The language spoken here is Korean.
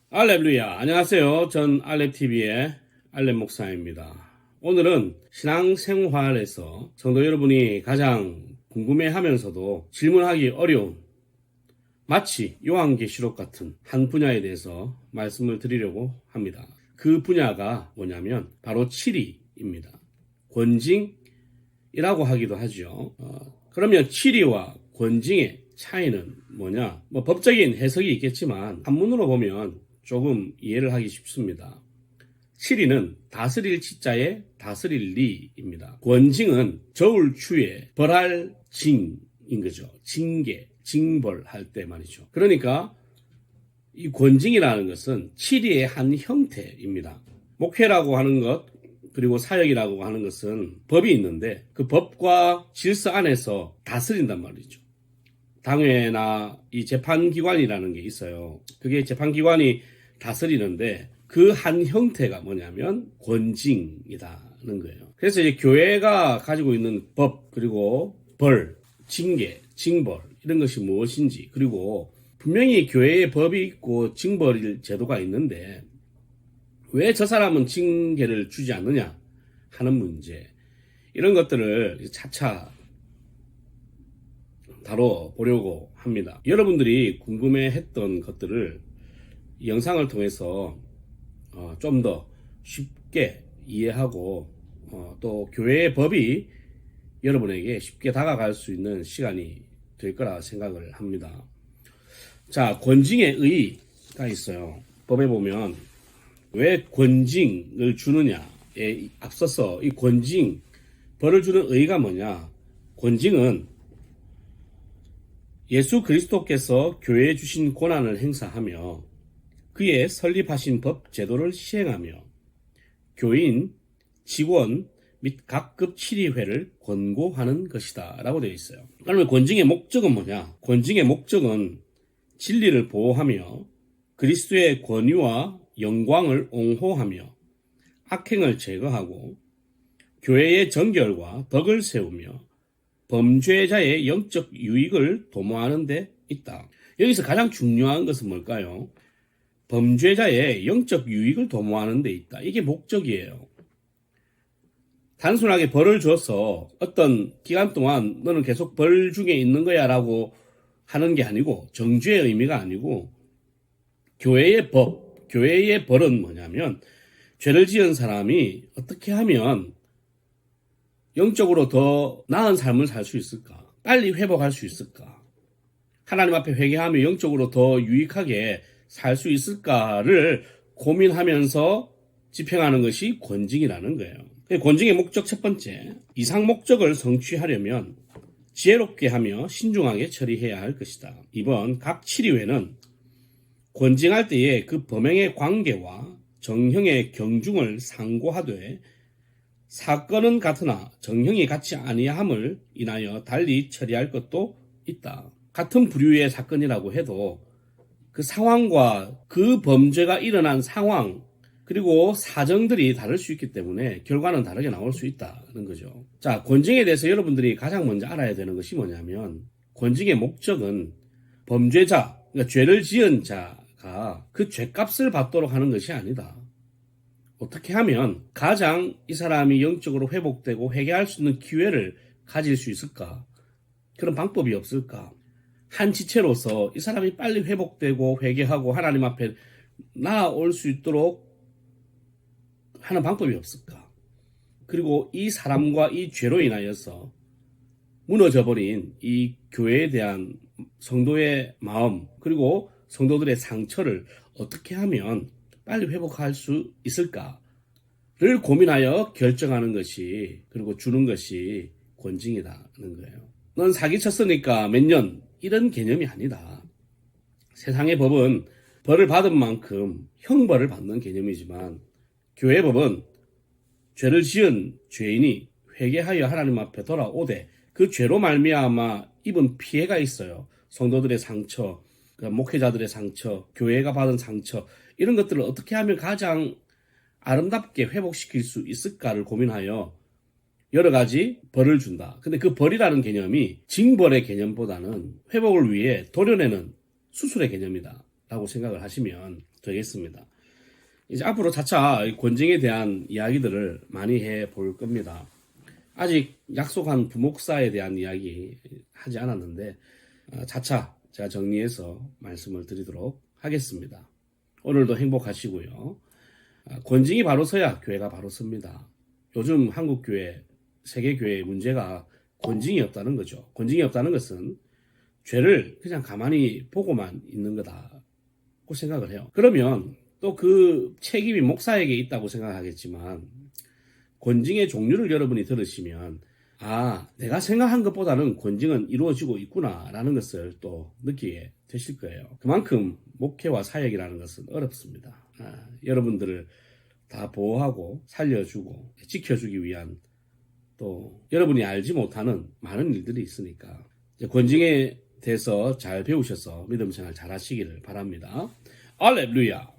할렐루야. 안녕하세요. 전 알렙TV의 알렙 목사입니다. 오늘은 신앙생활에서 성도 여러분이 가장 궁금해하면서도 질문하기 어려운 마치 요한계시록 같은 한 분야에 대해서 말씀을 드리려고 합니다. 그 분야가 뭐냐면 바로 치리입니다. 권징이라고 하기도 하죠. 그러면 치리와 권징의 차이는 뭐냐? 법적인 해석이 있겠지만 한문으로 보면 조금 이해를 하기 쉽습니다. 치리는 다스릴 치자에 다스릴 리입니다. 권징은 저울 추에 벌할 징인 거죠. 징계, 징벌할 때 말이죠. 그러니까 이 권징이라는 것은 치리의 한 형태입니다. 목회라고 하는 것, 그리고 사역이라고 하는 것은 법이 있는데 그 법과 질서 안에서 다스린단 말이죠. 당회나 이 재판기관이라는 게 있어요. 그게 재판기관이 다스리는데 그 한 형태가 뭐냐면 권징이라는 거예요. 그래서 이제 교회가 가지고 있는 법, 그리고 벌, 징계, 징벌 이런 것이 무엇인지, 그리고 분명히 교회에 법이 있고 징벌 제도가 있는데 왜 저 사람은 징계를 주지 않느냐 하는 문제, 이런 것들을 차차 다뤄보려고 합니다. 여러분들이 궁금해했던 것들을 이 영상을 통해서 좀 더 쉽게 이해하고 또 교회의 법이 여러분에게 쉽게 다가갈 수 있는 시간이 될 거라 생각을 합니다. 자, 권징의 의의가 있어요. 법에 보면 왜 권징을 주느냐에 앞서서 이 권징, 벌을 주는 의의가 뭐냐? 권징은 예수 그리스도께서 교회에 주신 권한을 행사하며 그의 설립하신 법 제도를 시행하며 교인, 직원 및 각급 치리회를 권고하는 것이다 라고 되어 있어요. 그러면 권징의 목적은 뭐냐? 권징의 목적은 진리를 보호하며 그리스도의 권위와 영광을 옹호하며 악행을 제거하고 교회의 정결과 덕을 세우며 범죄자의 영적 유익을 도모하는 데 있다. 여기서 가장 중요한 것은 뭘까요? 범죄자의 영적 유익을 도모하는 데 있다. 이게 목적이에요. 단순하게 벌을 줘서 어떤 기간 동안 너는 계속 벌 중에 있는 거야 라고 하는 게 아니고, 정죄의 의미가 아니고, 교회의 법, 교회의 벌은 뭐냐면 죄를 지은 사람이 어떻게 하면 영적으로 더 나은 삶을 살 수 있을까? 빨리 회복할 수 있을까? 하나님 앞에 회개하며 영적으로 더 유익하게 살 수 있을까를 고민하면서 집행하는 것이 권징이라는 거예요. 권징의 목적 첫 번째, 이상 목적을 성취하려면 지혜롭게 하며 신중하게 처리해야 할 것이다. 2번, 각 치리회는 권징할 때에 그 범행의 관계와 정형의 경중을 상고하되 사건은 같으나 정형이 같지 아니함을 인하여 달리 처리할 것도 있다. 같은 부류의 사건이라고 해도 그 상황과 그 범죄가 일어난 상황, 그리고 사정들이 다를 수 있기 때문에 결과는 다르게 나올 수 있다는 거죠. 자, 권징에 대해서 여러분들이 가장 먼저 알아야 되는 것이 뭐냐면, 권징의 목적은 범죄자, 그러니까 죄를 지은 자가 그 죄값을 받도록 하는 것이 아니다. 어떻게 하면 가장 이 사람이 영적으로 회복되고 회개할 수 있는 기회를 가질 수 있을까? 그런 방법이 없을까? 한 지체로서 이 사람이 빨리 회복되고 회개하고 하나님 앞에 나아올 수 있도록 하는 방법이 없을까? 그리고 이 사람과 이 죄로 인하여서 무너져버린 이 교회에 대한 성도의 마음, 그리고 성도들의 상처를 어떻게 하면 빨리 회복할 수 있을까를 고민하여 결정하는 것이, 그리고 주는 것이 권징이라는 거예요. 넌 사기쳤으니까 몇 년, 이런 개념이 아니다. 세상의 법은 벌을 받은 만큼 형벌을 받는 개념이지만 교회의 법은 죄를 지은 죄인이 회개하여 하나님 앞에 돌아오되 그 죄로 말미암아 입은 피해가 있어요. 성도들의 상처, 목회자들의 상처, 교회가 받은 상처, 이런 것들을 어떻게 하면 가장 아름답게 회복시킬 수 있을까를 고민하여 여러 가지 벌을 준다. 근데 그 벌이라는 개념이 징벌의 개념보다는 회복을 위해 도려내는 수술의 개념이다. 라고 생각을 하시면 되겠습니다. 이제 앞으로 차차 권징에 대한 이야기들을 많이 해 볼 겁니다. 아직 약속한 부목사에 대한 이야기 하지 않았는데 차차 제가 정리해서 말씀을 드리도록 하겠습니다. 오늘도 행복하시고요. 권징이 바로 서야 교회가 바로 섭니다. 요즘 한국교회, 세계교회의 문제가 권징이 없다는 거죠. 권징이 없다는 것은 죄를 그냥 가만히 보고만 있는 거다고 생각을 해요. 그러면 또 그 책임이 목사에게 있다고 생각하겠지만 권징의 종류를 여러분이 들으시면 내가 생각한 것보다는 권징은 이루어지고 있구나라는 것을 또 느끼게 되실 거예요. 그만큼 목회와 사역이라는 것은 어렵습니다. 여러분들을 다 보호하고 살려주고 지켜주기 위한 또 여러분이 알지 못하는 많은 일들이 있으니까 권징에 대해서 잘 배우셔서 믿음 생활 잘 하시기를 바랍니다. 할렐루야.